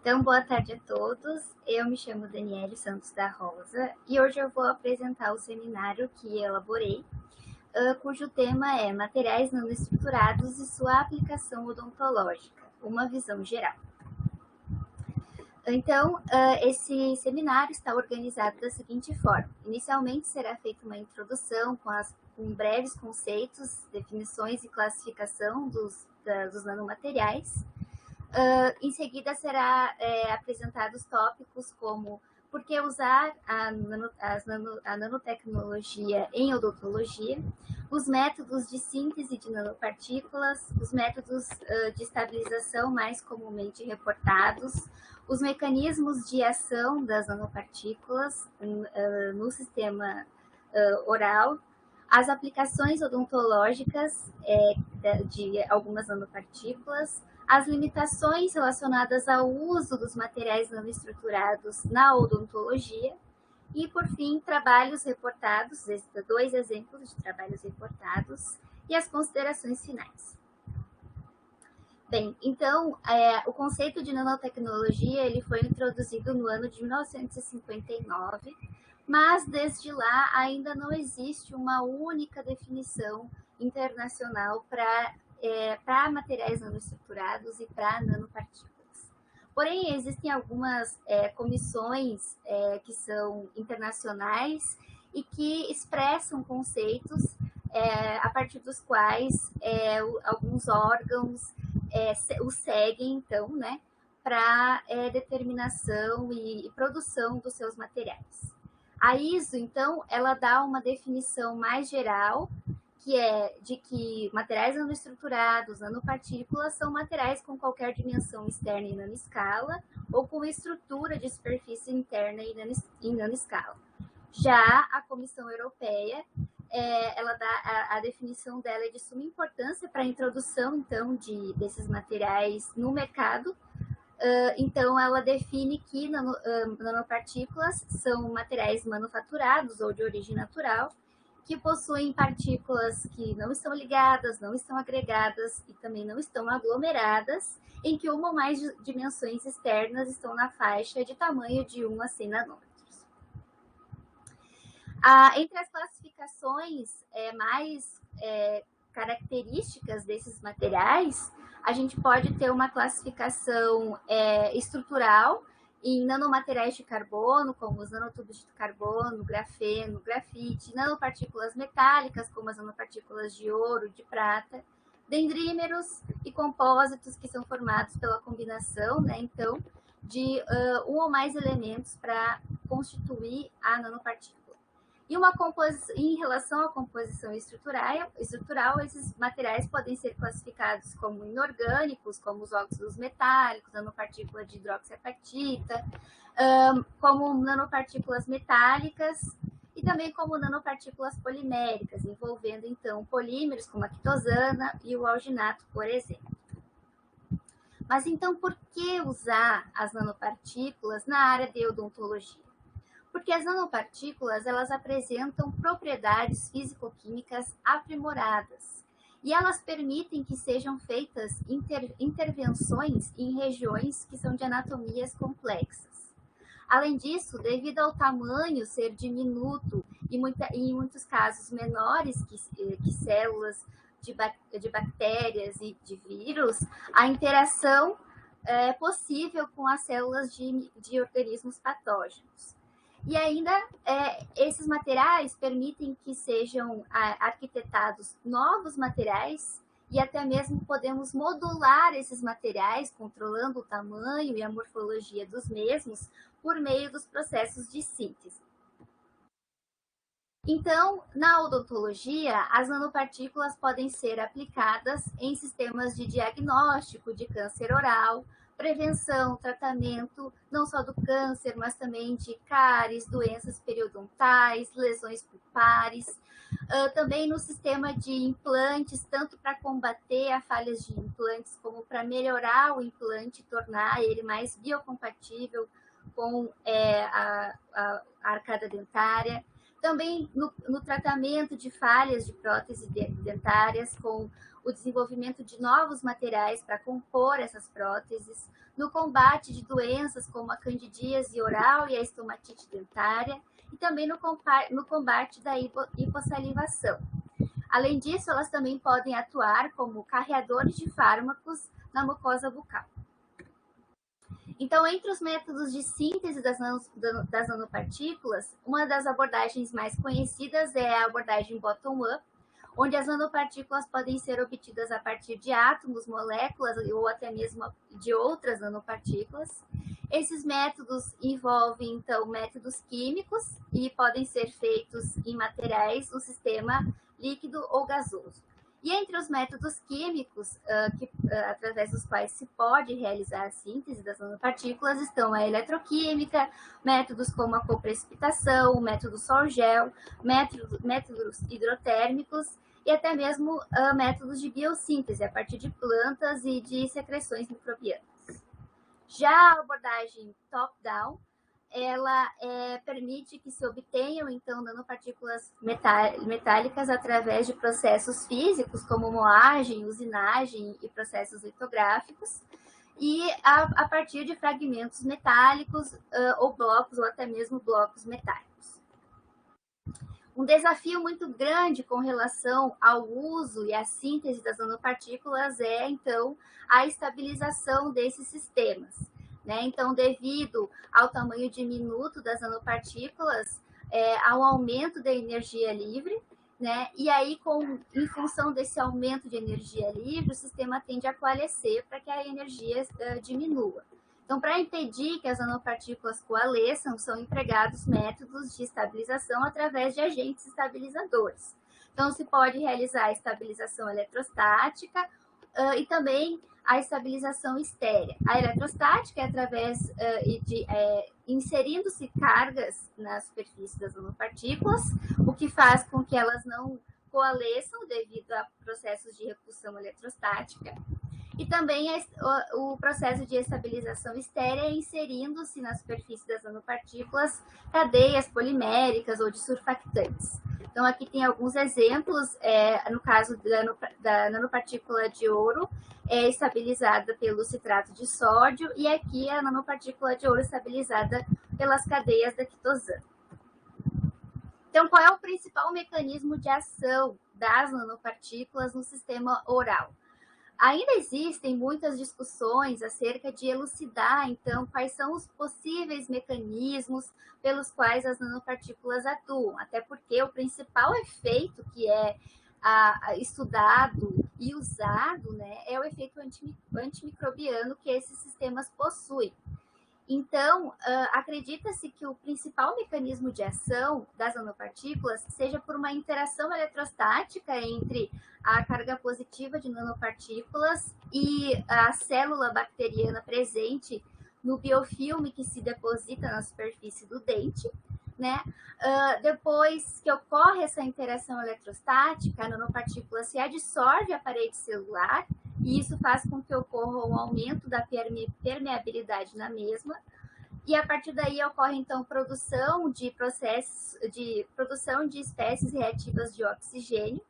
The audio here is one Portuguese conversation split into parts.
Então, boa tarde a todos. Eu me chamo Daniele Santos da Rosa e hoje eu vou apresentar o seminário que elaborei, cujo tema é Materiais Nanoestruturados e sua aplicação odontológica, uma visão geral. Então, esse seminário está organizado da seguinte forma. Inicialmente será feita uma introdução com breves conceitos, definições e classificação dos nanomateriais. Em seguida, será apresentados tópicos como por que usar a nanotecnologia em odontologia, os métodos de síntese de nanopartículas, os métodos de estabilização mais comumente reportados, os mecanismos de ação das nanopartículas no sistema oral, as aplicações odontológicas de algumas nanopartículas, as limitações relacionadas ao uso dos materiais nanoestruturados na odontologia e, por fim, trabalhos reportados, dois exemplos de trabalhos reportados e as considerações finais. Bem, então, o conceito de nanotecnologia ele foi introduzido no ano de 1959, mas desde lá ainda não existe uma única definição internacional para materiais nanoestruturados e para nanopartículas. Porém, existem algumas comissões que são internacionais e que expressam conceitos a partir dos quais alguns órgãos o seguem, então, né, para determinação e produção dos seus materiais. A ISO, então, ela dá uma definição mais geral, que é de que materiais nanoestruturados, nanopartículas, são materiais com qualquer dimensão externa em nanoscala ou com estrutura de superfície interna em nanoscala. Já a Comissão Europeia, ela dá a definição dela é de suma importância para a introdução, então, desses materiais no mercado. Então, ela define que nanopartículas são materiais manufaturados ou de origem natural, que possuem partículas que não estão ligadas, não estão agregadas e também não estão aglomeradas, em que uma ou mais dimensões externas estão na faixa de tamanho de 1 a 100 nanômetros. Entre as classificações mais características desses materiais, a gente pode ter uma classificação estrutural em nanomateriais de carbono, como os nanotubos de carbono, grafeno, grafite, nanopartículas metálicas, como as nanopartículas de ouro, de prata, dendrímeros e compósitos que são formados pela combinação, né, então, de um ou mais elementos para constituir a nanopartícula. E em relação à composição estrutural, esses materiais podem ser classificados como inorgânicos, como os óxidos metálicos, nanopartícula de hidroxiapatita, como nanopartículas metálicas e também como nanopartículas poliméricas, envolvendo, então, polímeros como a quitosana e o alginato, por exemplo. Mas, então, por que usar as nanopartículas na área de odontologia? Porque as nanopartículas, elas apresentam propriedades físico-químicas aprimoradas e elas permitem que sejam feitas intervenções em regiões que são de anatomias complexas. Além disso, devido ao tamanho ser diminuto e em muitos casos menores que células de bactérias e de vírus, a interação é possível com as células de organismos patógenos. E ainda, esses materiais permitem que sejam arquitetados novos materiais e até mesmo podemos modular esses materiais, controlando o tamanho e a morfologia dos mesmos por meio dos processos de síntese. Então, na odontologia, as nanopartículas podem ser aplicadas em sistemas de diagnóstico de câncer oral, prevenção, tratamento, não só do câncer, mas também de cáries, doenças periodontais, lesões pulpares, também no sistema de implantes, tanto para combater a falhas de implantes, como para melhorar o implante, tornar ele mais biocompatível com a arcada dentária. Também no tratamento de falhas de próteses dentárias, com o desenvolvimento de novos materiais para compor essas próteses, no combate de doenças como a candidíase oral e a estomatite dentária, e também no combate da hipossalivação. Além disso, elas também podem atuar como carreadores de fármacos na mucosa bucal. Então, entre os métodos de síntese das nanopartículas, uma das abordagens mais conhecidas é a abordagem bottom-up, onde as nanopartículas podem ser obtidas a partir de átomos, moléculas ou até mesmo de outras nanopartículas. Esses métodos envolvem, então, métodos químicos e podem ser feitos em materiais no sistema líquido ou gasoso. E entre os métodos químicos, através dos quais se pode realizar a síntese das nanopartículas, estão a eletroquímica, métodos como a coprecipitação, o método sol-gel, métodos hidrotérmicos e até mesmo métodos de biossíntese, a partir de plantas e de secreções microbianas. Já a abordagem top-down, ela permite que se obtenham, então, nanopartículas metálicas através de processos físicos, como moagem, usinagem e processos litográficos, e a partir de fragmentos metálicos ou blocos, ou até mesmo blocos metálicos. Um desafio muito grande com relação ao uso e à síntese das nanopartículas é, então, a estabilização desses sistemas. Então, devido ao tamanho diminuto das nanopartículas, há um aumento da energia livre, e aí, em função desse aumento de energia livre, o sistema tende a coalescer para que a energia diminua. Então, para impedir que as nanopartículas coalesçam, são empregados métodos de estabilização através de agentes estabilizadores. Então, se pode realizar a estabilização eletrostática e também a estabilização estérea. A eletrostática é através de inserindo-se cargas na superfície das nanopartículas, o que faz com que elas não coalesçam devido a processos de repulsão eletrostática. E também o processo de estabilização estérea é inserindo-se na superfície das nanopartículas cadeias poliméricas ou de surfactantes. Então, aqui tem alguns exemplos. No caso da nanopartícula de ouro, é estabilizada pelo citrato de sódio, e aqui a nanopartícula de ouro estabilizada pelas cadeias da quitosana. Então, qual é o principal mecanismo de ação das nanopartículas no sistema oral? Ainda existem muitas discussões acerca de elucidar, então, quais são os possíveis mecanismos pelos quais as nanopartículas atuam, até porque o principal efeito que é estudado e usado, é o efeito antimicrobiano que esses sistemas possuem. Então, acredita-se que o principal mecanismo de ação das nanopartículas seja por uma interação eletrostática entre a carga positiva de nanopartículas e a célula bacteriana presente no biofilme que se deposita na superfície do dente, depois que ocorre essa interação eletrostática, a nanopartícula se adsorve à parede celular, e isso faz com que ocorra um aumento da permeabilidade na mesma, e a partir daí ocorre, então, produção de espécies reativas de oxigênio.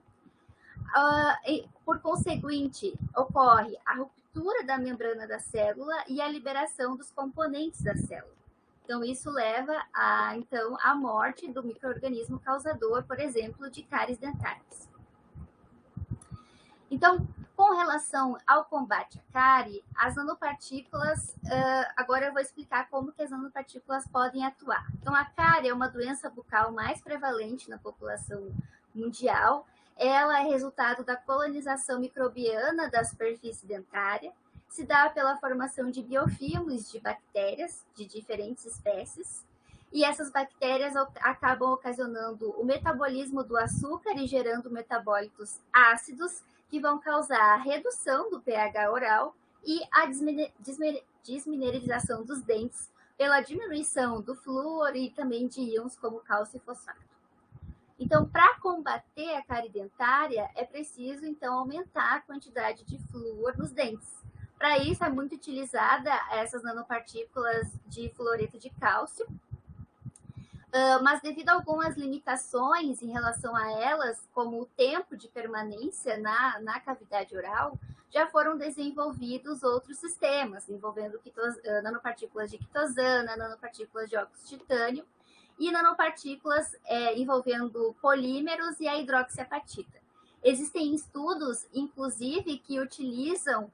Por conseguinte, ocorre a ruptura da membrana da célula e a liberação dos componentes da célula. Então, isso leva à morte do micro-organismo causador, por exemplo, de cáries dentárias. Então, com relação ao combate à cárie, as nanopartículas, agora eu vou explicar como que as nanopartículas podem atuar. Então, a cárie é uma doença bucal mais prevalente na população mundial. Ela é resultado da colonização microbiana da superfície dentária, se dá pela formação de biofilmes de bactérias de diferentes espécies, e essas bactérias acabam ocasionando o metabolismo do açúcar e gerando metabólitos ácidos, que vão causar a redução do pH oral e a desmineralização dos dentes pela diminuição do flúor e também de íons como cálcio e fosfato. Então, para combater a cárie dentária, é preciso, então, aumentar a quantidade de flúor nos dentes. Para isso, é muito utilizada essas nanopartículas de fluoreto de cálcio, mas devido a algumas limitações em relação a elas, como o tempo de permanência na cavidade oral, já foram desenvolvidos outros sistemas, envolvendo nanopartículas de quitosana, nanopartículas de óxido de titânio e nanopartículas envolvendo polímeros e a hidroxiapatita. Existem estudos, inclusive, que utilizam,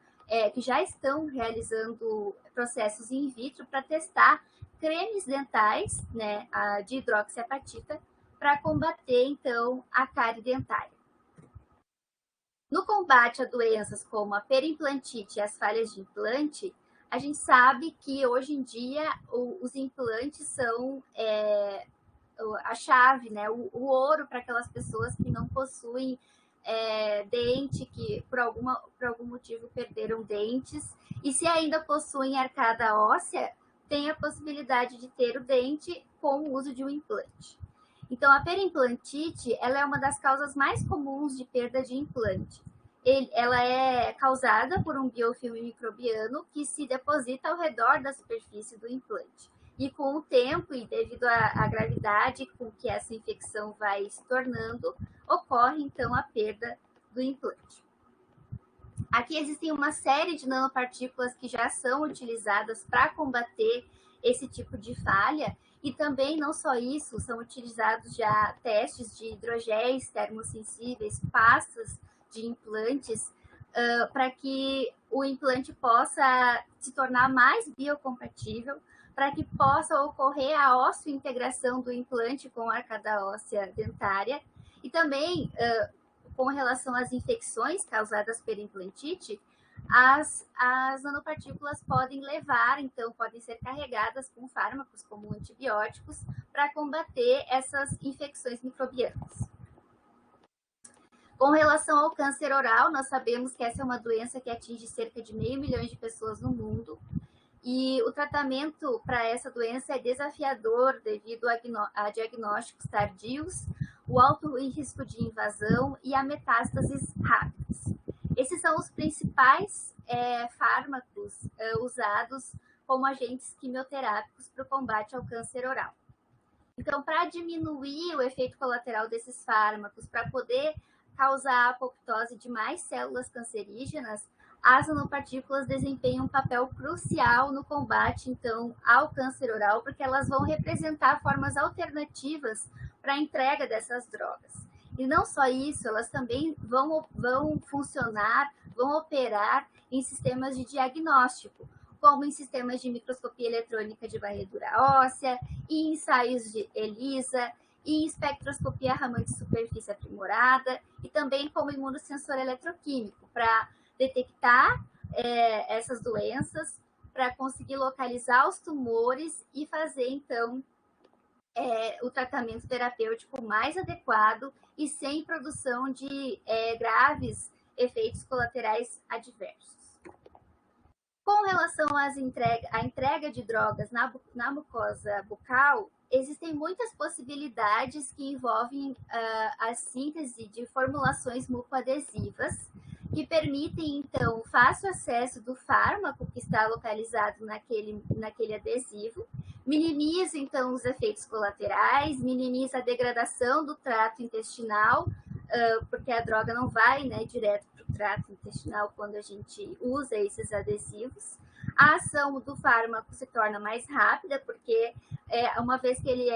que já estão realizando processos in vitro para testar cremes dentais, né, de hidroxiapatita, para combater, então, a cárie dentária. No combate a doenças como a periimplantite e as falhas de implante, a gente sabe que hoje em dia os implantes são a chave, né, o ouro para aquelas pessoas que não possuem dente, que por algum motivo perderam dentes, e se ainda possuem arcada óssea, tem a possibilidade de ter o dente com o uso de um implante. Então, a periimplantite, ela é uma das causas mais comuns de perda de implante. Ela é causada por um biofilme microbiano que se deposita ao redor da superfície do implante. E com o tempo, e devido à gravidade com que essa infecção vai se tornando, ocorre, então, a perda do implante. Aqui existem uma série de nanopartículas que já são utilizadas para combater esse tipo de falha, e também, não só isso, são utilizados já testes de hidrogéis termossensíveis, pastas de implantes, para que o implante possa se tornar mais biocompatível, para que possa ocorrer a osteointegração do implante com a arcada óssea dentária, e também, com relação às infecções causadas pela implantite, as nanopartículas podem levar, então, podem ser carregadas com fármacos como antibióticos para combater essas infecções microbianas. Com relação ao câncer oral, nós sabemos que essa é uma doença que atinge cerca de 500 milhões de pessoas no mundo, e o tratamento para essa doença é desafiador devido a diagnósticos tardios, o alto risco de invasão e a metástases rápidas. Esses são os principais fármacos usados como agentes quimioterápicos para o combate ao câncer oral. Então, para diminuir o efeito colateral desses fármacos, para poder causar a apoptose de mais células cancerígenas, as nanopartículas desempenham um papel crucial no combate, então, ao câncer oral, porque elas vão representar formas alternativas para a entrega dessas drogas. E não só isso, elas também vão funcionar, vão operar em sistemas de diagnóstico, como em sistemas de microscopia eletrônica de varredura óssea, e ensaios de ELISA, e em espectroscopia Raman de superfície aprimorada, e também como imunossensor eletroquímico, para detectar essas doenças, para conseguir localizar os tumores e fazer, então, o tratamento terapêutico mais adequado e sem produção de graves efeitos colaterais adversos. Com relação à entrega de drogas na mucosa bucal, existem muitas possibilidades que envolvem a síntese de formulações mucoadesivas, que permitem, então, o fácil acesso do fármaco que está localizado naquele adesivo, minimiza, então, os efeitos colaterais, minimiza a degradação do trato intestinal, porque a droga não vai, né, direto para o trato intestinal quando a gente usa esses adesivos. A ação do fármaco se torna mais rápida, porque uma vez que ele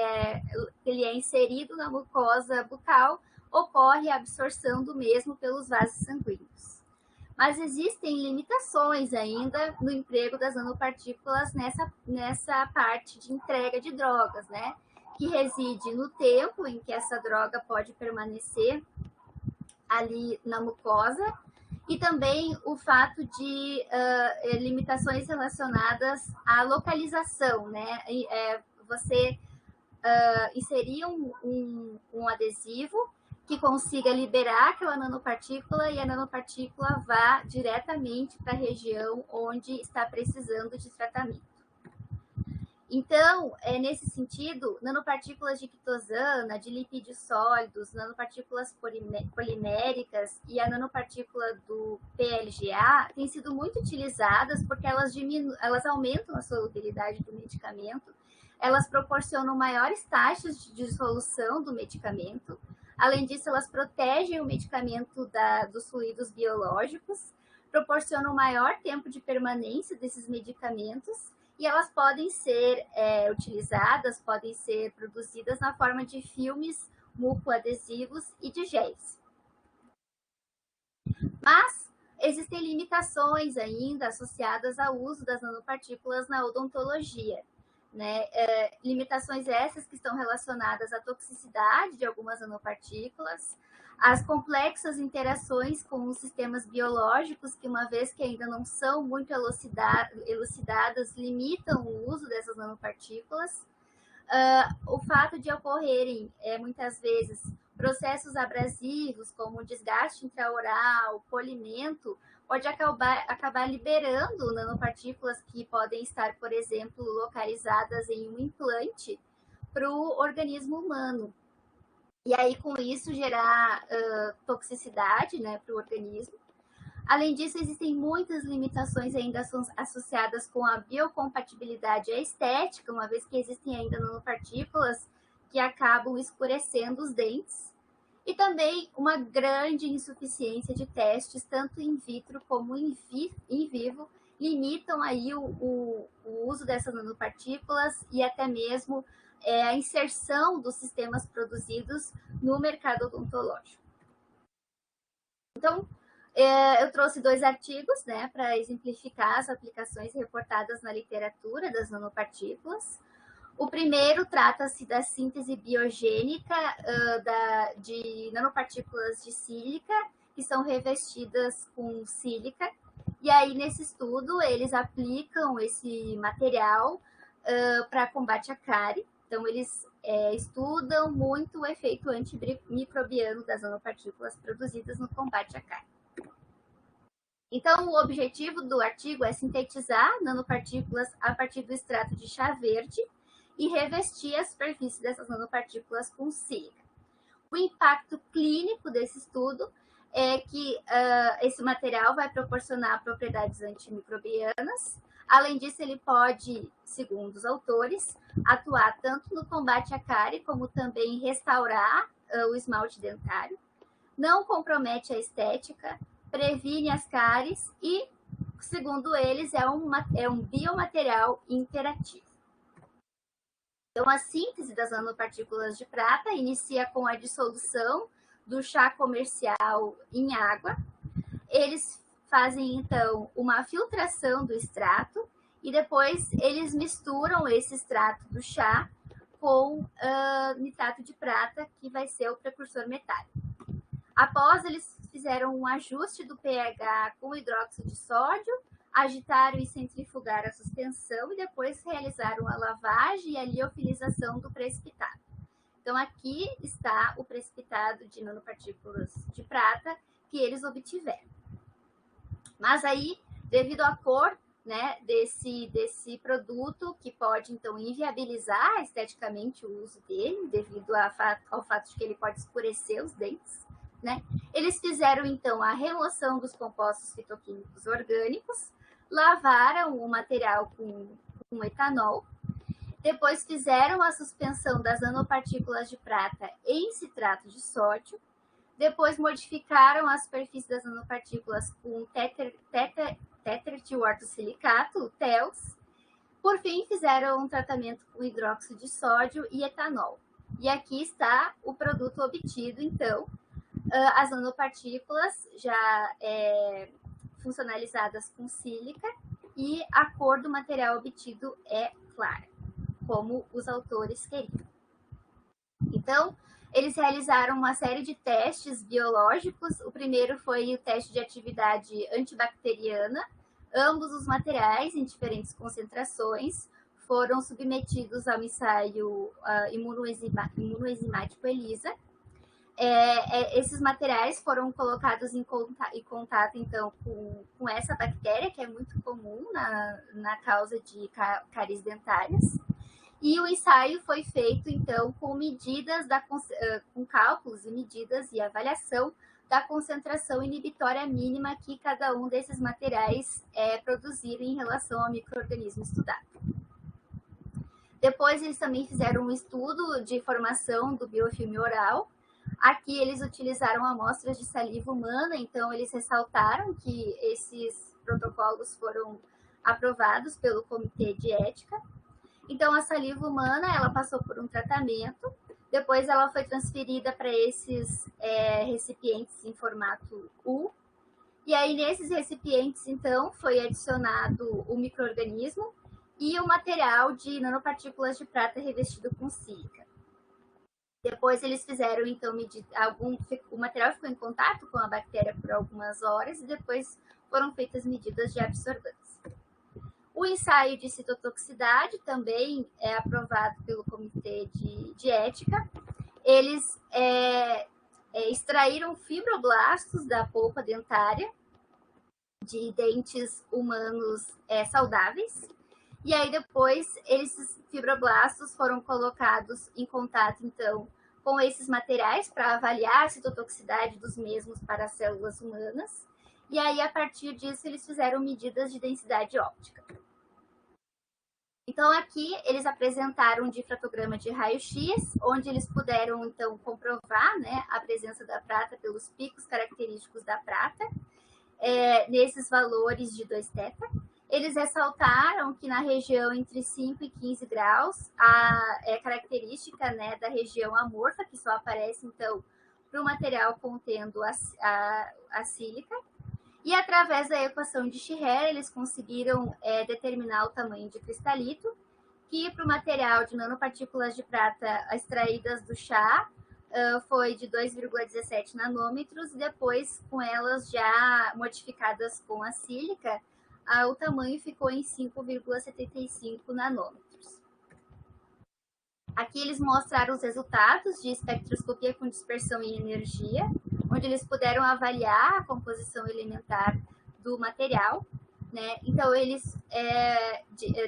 é inserido na mucosa bucal, ocorre a absorção do mesmo pelos vasos sanguíneos. Mas existem limitações ainda no emprego das nanopartículas nessa parte de entrega de drogas, né? Que reside no tempo em que essa droga pode permanecer ali na mucosa, e também o fato de limitações relacionadas à localização, né? Você inserir um adesivo que consiga liberar aquela nanopartícula e a nanopartícula vá diretamente para a região onde está precisando de tratamento. Então, nesse sentido, nanopartículas de quitosana, de lipídios sólidos, nanopartículas poliméricas e a nanopartícula do PLGA têm sido muito utilizadas porque elas aumentam a solubilidade do medicamento, elas proporcionam maiores taxas de dissolução do medicamento. Além disso, elas protegem o medicamento dos fluidos biológicos, proporcionam maior tempo de permanência desses medicamentos e elas podem ser utilizadas, podem ser produzidas na forma de filmes mucoadesivos e de géis. Mas existem limitações ainda associadas ao uso das nanopartículas na odontologia. Né? Limitações essas que estão relacionadas à toxicidade de algumas nanopartículas, as complexas interações com os sistemas biológicos, que uma vez que ainda não são muito elucidadas, limitam o uso dessas nanopartículas. O fato de ocorrerem, muitas vezes, processos abrasivos, como desgaste intraoral, polimento, pode acabar liberando nanopartículas que podem estar, por exemplo, localizadas em um implante para o organismo humano. E aí, com isso, gerar toxicidade, né, para o organismo. Além disso, existem muitas limitações ainda associadas com a biocompatibilidade e a estética, uma vez que existem ainda nanopartículas que acabam escurecendo os dentes. E também uma grande insuficiência de testes, tanto in vitro como em vivo, limitam aí o uso dessas nanopartículas e até mesmo a inserção dos sistemas produzidos no mercado odontológico. Então, eu trouxe 2 artigos, né, para exemplificar as aplicações reportadas na literatura das nanopartículas. O primeiro trata-se da síntese biogênica de nanopartículas de sílica, que são revestidas com sílica. E aí, nesse estudo, eles aplicam esse material para combate à cárie. Então, eles estudam muito o efeito antimicrobiano das nanopartículas produzidas no combate à cárie. Então, o objetivo do artigo é sintetizar nanopartículas a partir do extrato de chá verde e revestir a superfície dessas nanopartículas com sílica. O impacto clínico desse estudo é que esse material vai proporcionar propriedades antimicrobianas. Além disso, ele pode, segundo os autores, atuar tanto no combate à cárie, como também restaurar o esmalte dentário. Não compromete a estética, previne as cáries e, segundo eles, é um biomaterial interativo. Então, a síntese das nanopartículas de prata inicia com a dissolução do chá comercial em água. Eles fazem, então, uma filtração do extrato e depois eles misturam esse extrato do chá com nitrato de prata, que vai ser o precursor metálico. Após, eles fizeram um ajuste do pH com hidróxido de sódio, agitaram e centrifugaram a suspensão e depois realizaram a lavagem e a liofilização do precipitado. Então, aqui está o precipitado de nanopartículas de prata que eles obtiveram. Mas aí, devido à cor, né, desse produto, que pode, então, inviabilizar esteticamente o uso dele, devido ao fato de que ele pode escurecer os dentes, né, eles fizeram, então, a remoção dos compostos fitoquímicos orgânicos, lavaram o material com etanol, depois fizeram a suspensão das nanopartículas de prata em citrato de sódio, depois modificaram a superfície das nanopartículas com tetraetiortosilicato, o TEOS. Por fim, fizeram um tratamento com hidróxido de sódio e etanol. E aqui está o produto obtido, então, as nanopartículas já funcionalizadas com sílica e a cor do material obtido é clara, como os autores queriam. Então, eles realizaram uma série de testes biológicos. O primeiro foi o teste de atividade antibacteriana. Ambos os materiais, em diferentes concentrações, foram submetidos ao ensaio imunoenzimático ELISA. Esses materiais foram colocados em contato, então, com essa bactéria, que é muito comum na causa de cáries dentárias. E o ensaio foi feito, então, com medidas com cálculos e medidas e avaliação da concentração inibitória mínima que cada um desses materiais produziram em relação ao micro-organismo estudado. Depois eles também fizeram um estudo de formação do biofilme oral. Aqui eles utilizaram amostras de saliva humana, então eles ressaltaram que esses protocolos foram aprovados pelo Comitê de Ética. Então a saliva humana, ela passou por um tratamento, depois ela foi transferida para esses recipientes em formato U, e aí nesses recipientes, então, foi adicionado o micro-organismo e o material de nanopartículas de prata revestido com sílica. Depois eles fizeram, então, o material ficou em contato com a bactéria por algumas horas e depois foram feitas medidas de absorvância. O ensaio de citotoxicidade também é aprovado pelo Comitê de Ética. Eles extraíram fibroblastos da polpa dentária de dentes humanos saudáveis. E aí depois esses fibroblastos foram colocados em contato, então, com esses materiais para avaliar a citotoxicidade dos mesmos para as células humanas. E aí, a partir disso, eles fizeram medidas de densidade óptica. Então, aqui eles apresentaram um difratograma de raio-x, onde eles puderam, então, comprovar, né, a presença da prata pelos picos característicos da prata, nesses valores de 2θ. Eles ressaltaram que na região entre 5 e 15 graus, a característica, né, da região amorfa, que só aparece, então, para o material contendo a sílica. E através da equação de Scherrer, eles conseguiram determinar o tamanho de cristalito, que para o material de nanopartículas de prata extraídas do chá, foi de 2,17 nanômetros, e depois, com elas já modificadas com a sílica, o tamanho ficou em 5,75 nanômetros. Aqui eles mostraram os resultados de espectroscopia com dispersão em energia, onde eles puderam avaliar a composição elementar do material, né? Então, eles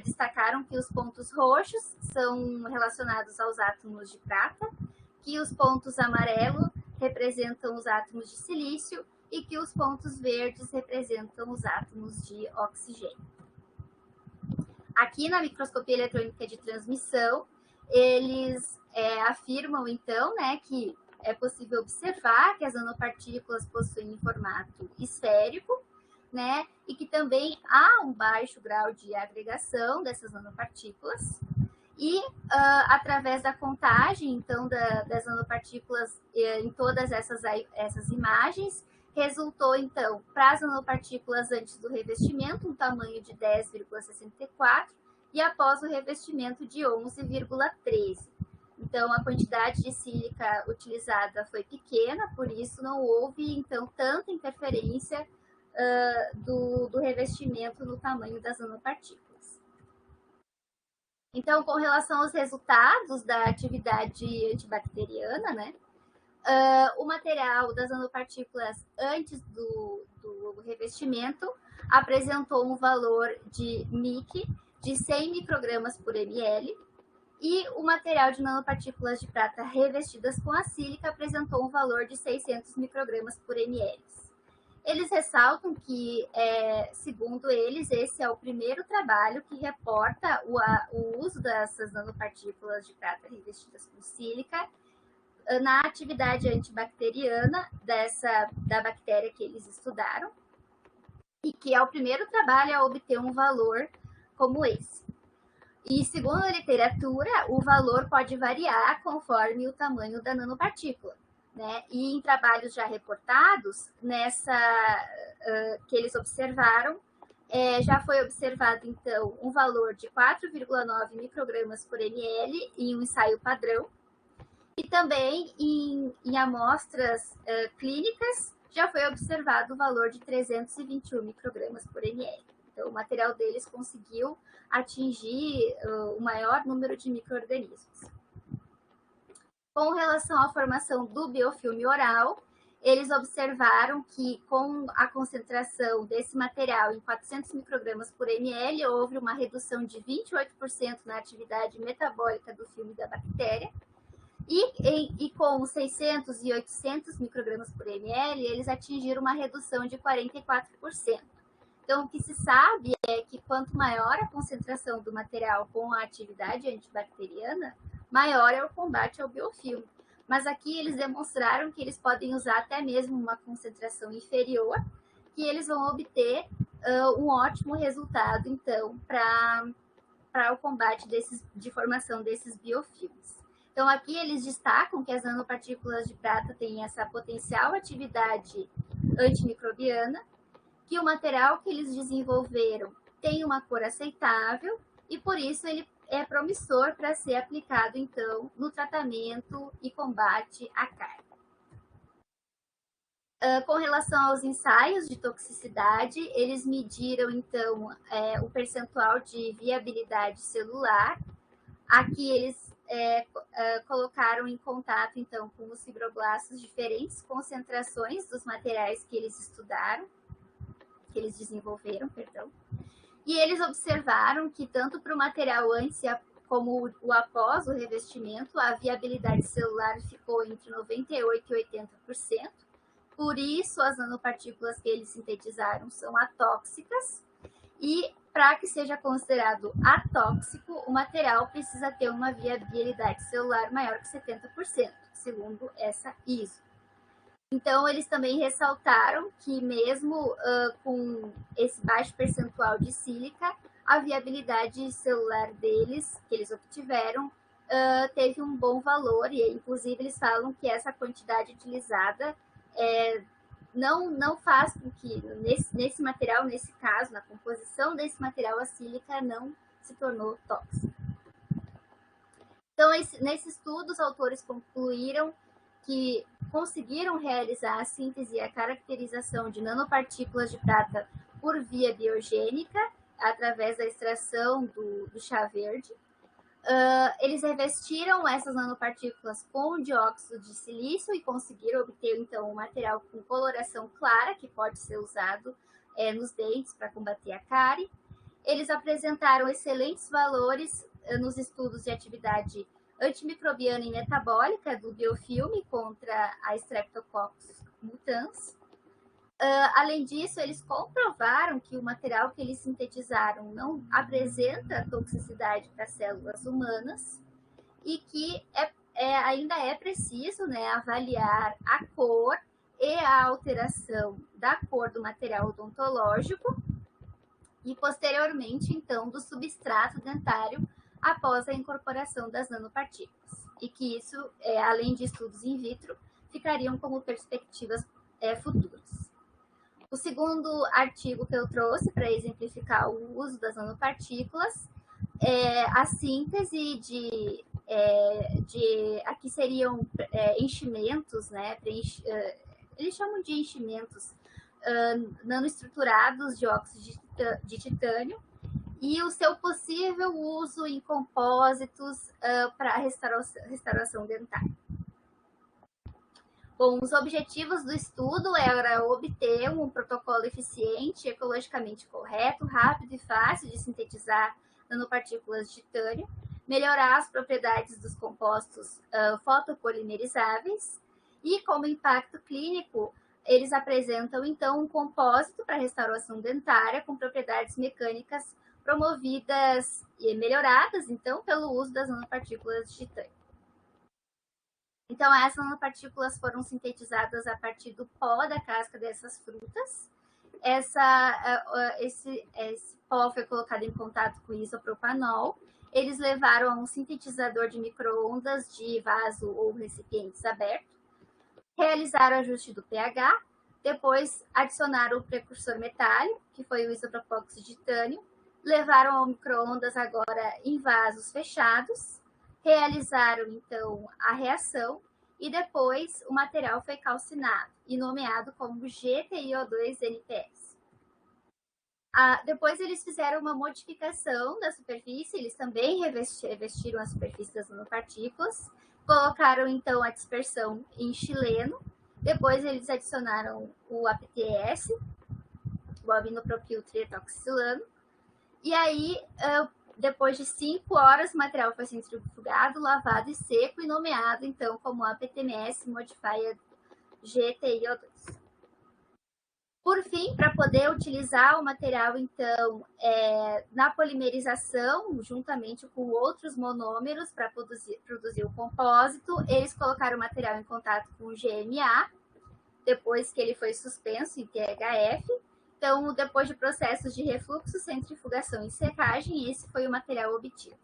destacaram que os pontos roxos são relacionados aos átomos de prata, que os pontos amarelos representam os átomos de silício e que os pontos verdes representam os átomos de oxigênio. Aqui na microscopia eletrônica de transmissão, eles afirmam, então, né, que é possível observar que as nanopartículas possuem formato esférico, né, e que também há um baixo grau de agregação dessas nanopartículas. E através da contagem, então, das nanopartículas em todas essas imagens, resultou, então, para as nanopartículas antes do revestimento, um tamanho de 10,64 e após o revestimento de 11,13. Então, a quantidade de sílica utilizada foi pequena, por isso não houve, então, tanta interferência do revestimento no tamanho das nanopartículas. Então, com relação aos resultados da atividade antibacteriana, né, o material das nanopartículas antes do revestimento apresentou um valor de MIC de 100 microgramas por ml, e o material de nanopartículas de prata revestidas com a sílica apresentou um valor de 600 microgramas por ml. Eles ressaltam que, segundo eles, esse é o primeiro trabalho que reporta o uso dessas nanopartículas de prata revestidas com sílica na atividade antibacteriana da bactéria que eles estudaram, e que é o primeiro trabalho a obter um valor como esse. E, segundo a literatura, o valor pode variar conforme o tamanho da nanopartícula, né? E em trabalhos já reportados, que eles observaram, já foi observado, então, um valor de 4,9 microgramas por ml em um ensaio padrão, e também em amostras clínicas já foi observado o valor de 321 microgramas por ml. Então, o material deles conseguiu atingir o maior número de micro-organismos. Com relação à formação do biofilme oral, eles observaram que com a concentração desse material em 400 microgramas por ml, houve uma redução de 28% na atividade metabólica do filme da bactéria, e com 600 e 800 microgramas por ml, eles atingiram uma redução de 44%. Então, o que se sabe é que quanto maior a concentração do material com a atividade antibacteriana, maior é o combate ao biofilme. Mas aqui eles demonstraram que eles podem usar até mesmo uma concentração inferior, que eles vão obter um ótimo resultado, então, para o combate de formação desses biofilmes. Então, aqui eles destacam que as nanopartículas de prata têm essa potencial atividade antimicrobiana, que o material que eles desenvolveram tem uma cor aceitável e, por isso, ele é promissor para ser aplicado, então, no tratamento e combate à cárie. Com relação aos ensaios de toxicidade, eles mediram, então, o percentual de viabilidade celular. Aqui eles colocaram em contato, então, com os fibroblastos diferentes concentrações dos materiais que eles estudaram, que eles desenvolveram, perdão. E eles observaram que tanto para o material antes como o após o revestimento, a viabilidade celular ficou entre 98% e 80%. Por isso, as nanopartículas que eles sintetizaram são atóxicas. E para que seja considerado atóxico, o material precisa ter uma viabilidade celular maior que 70%, segundo essa ISO. Então, eles também ressaltaram que mesmo com esse baixo percentual de sílica, a viabilidade celular deles, que eles obtiveram, teve um bom valor, e inclusive eles falam que essa quantidade utilizada não faz com que nesse material, nesse caso, na composição desse material, a sílica não se tornou tóxica. Então, nesse estudo, os autores concluíram que conseguiram realizar a síntese e a caracterização de nanopartículas de prata por via biogênica, através da extração do chá verde. Eles revestiram essas nanopartículas com dióxido de silício e conseguiram obter, então, um material com coloração clara, que pode ser usado nos dentes para combater a cárie. Eles apresentaram excelentes valores nos estudos de atividade antimicrobiana e metabólica do biofilme contra a Streptococcus mutans. Além disso, eles comprovaram que o material que eles sintetizaram não apresenta toxicidade para células humanas e que ainda é preciso, né, avaliar a cor e a alteração da cor do material odontológico e, posteriormente, então, do substrato dentário após a incorporação das nanopartículas. E que isso, além de estudos in vitro, ficariam como perspectivas futuras. O segundo artigo que eu trouxe para exemplificar o uso das nanopartículas é a síntese de aqui seriam enchimentos, né? Eles chamam de enchimentos nanoestruturados de óxido de titânio, e o seu possível uso em compósitos para restauração dentária. Bom, os objetivos do estudo era obter um protocolo eficiente, ecologicamente correto, rápido e fácil de sintetizar nanopartículas de titânio, melhorar as propriedades dos compostos fotopolimerizáveis e, como impacto clínico, eles apresentam, então, um compósito para restauração dentária com propriedades mecânicas promovidas e melhoradas, então, pelo uso das nanopartículas de titânio. Então, essas nanopartículas foram sintetizadas a partir do pó da casca dessas frutas. Esse pó foi colocado em contato com isopropanol. Eles levaram a um sintetizador de micro-ondas de vaso ou recipientes aberto, realizaram o ajuste do pH, depois adicionaram o precursor metálico, que foi o isopropóxito de titânio, levaram ao micro-ondas agora em vasos fechados, realizaram, então, a reação e depois o material foi calcinado e nomeado como GTiO2-NPS. Depois eles fizeram uma modificação da superfície, eles também revestiram a superfície das nanopartículas, colocaram, então, a dispersão em xileno, depois eles adicionaram o APTS, o aminopropiltretoxilano, e aí, depois de 5 horas, o material foi centrifugado, lavado e seco e nomeado, então, como APTMS Modified GTiO2. Por fim, para poder utilizar o material, então, na polimerização, juntamente com outros monômeros para produzir o compósito, eles colocaram o material em contato com o GMA, depois que ele foi suspenso em THF. Então, depois de processos de refluxo, centrifugação e secagem, esse foi o material obtido.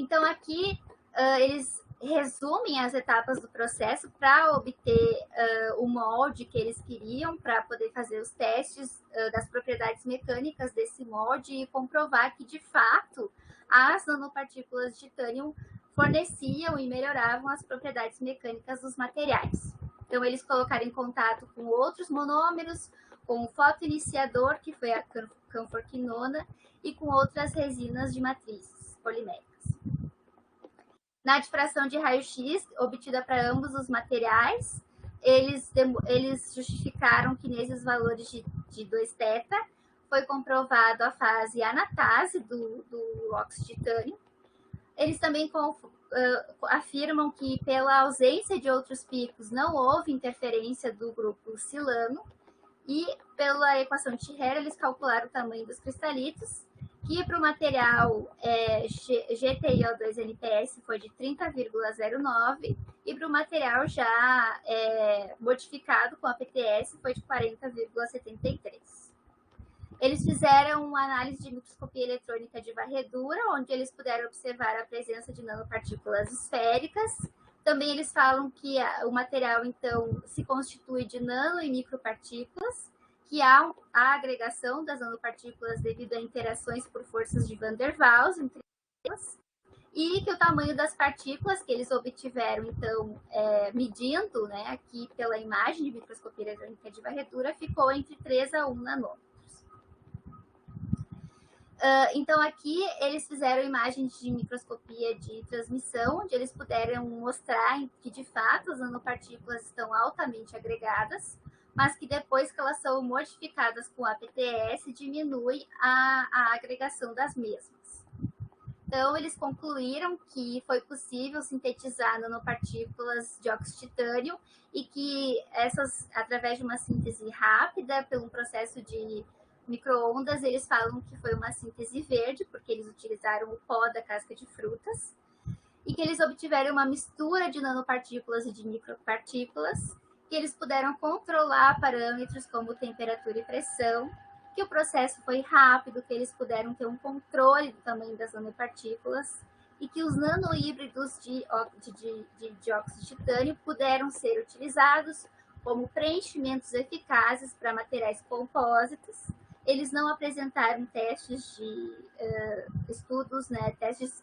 Então, aqui eles resumem as etapas do processo para obter o molde que eles queriam, para poder fazer os testes das propriedades mecânicas desse molde e comprovar que, de fato, as nanopartículas de titânio forneciam e melhoravam as propriedades mecânicas dos materiais. Então, eles colocaram em contato com outros monômeros, com o fotoiniciador, que foi a canforquinona, e com outras resinas de matrizes poliméricas. Na difração de raio-x, obtida para ambos os materiais, eles justificaram que nesses valores de 2θ foi comprovado a fase anatase do óxido de titânio. Eles também afirmam que, pela ausência de outros picos, não houve interferência do grupo silano, e pela equação de Scherrer, eles calcularam o tamanho dos cristalitos, que para o material GTiO2-NPS foi de 30,09 e para o material já modificado com a PTS foi de 40,73. Eles fizeram uma análise de microscopia eletrônica de varredura, onde eles puderam observar a presença de nanopartículas esféricas. Também eles falam que o material, então, se constitui de nano e micropartículas, que há a agregação das nanopartículas devido a interações por forças de Van der Waals entre elas, e que o tamanho das partículas que eles obtiveram, então, medindo, né, aqui pela imagem de microscopia eletrônica de varredura, ficou entre 3 a 1 nanômetros. Então, aqui eles fizeram imagens de microscopia de transmissão, onde eles puderam mostrar que, de fato, as nanopartículas estão altamente agregadas, mas que depois que elas são modificadas com a PTS, diminui a agregação das mesmas. Então, eles concluíram que foi possível sintetizar nanopartículas de óxido de titânio e que essas, através de uma síntese rápida, pelo processo de micro-ondas, eles falam que foi uma síntese verde, porque eles utilizaram o pó da casca de frutas, e que eles obtiveram uma mistura de nanopartículas e de micropartículas, que eles puderam controlar parâmetros como temperatura e pressão, que o processo foi rápido, que eles puderam ter um controle do tamanho das nanopartículas, e que os nanohíbridos de óxido de titânio puderam ser utilizados como preenchimentos eficazes para materiais compósitos. Eles não apresentaram testes de estudos, né, testes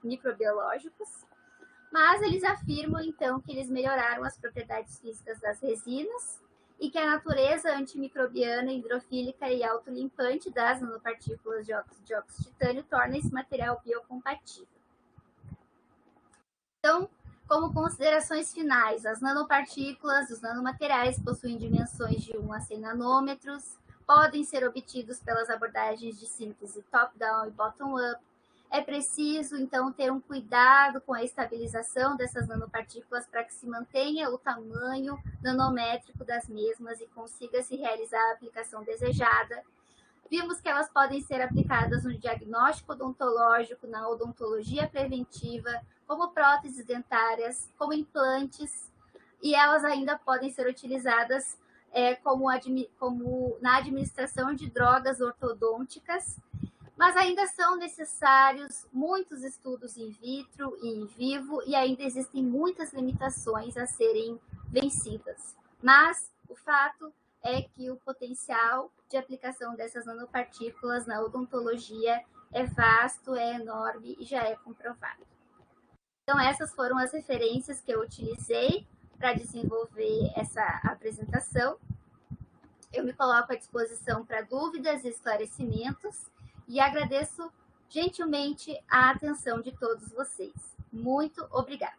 microbiológicos, mas eles afirmam, então, que eles melhoraram as propriedades físicas das resinas e que a natureza antimicrobiana, hidrofílica e autolimpante das nanopartículas de óxido de titânio torna esse material biocompatível. Então, como considerações finais, as nanopartículas, os nanomateriais possuem dimensões de 1 a 100 nanômetros, podem ser obtidos pelas abordagens de síntese top-down e bottom-up. É preciso, então, ter um cuidado com a estabilização dessas nanopartículas para que se mantenha o tamanho nanométrico das mesmas e consiga-se realizar a aplicação desejada. Vimos que elas podem ser aplicadas no diagnóstico odontológico, na odontologia preventiva, como próteses dentárias, como implantes, e elas ainda podem ser utilizadas como na administração de drogas ortodônticas, mas ainda são necessários muitos estudos in vitro e in vivo e ainda existem muitas limitações a serem vencidas. Mas o fato é que o potencial de aplicação dessas nanopartículas na odontologia é vasto, é enorme e já é comprovado. Então, essas foram as referências que eu utilizei para desenvolver essa apresentação. Eu me coloco à disposição para dúvidas e esclarecimentos e agradeço gentilmente a atenção de todos vocês. Muito obrigada.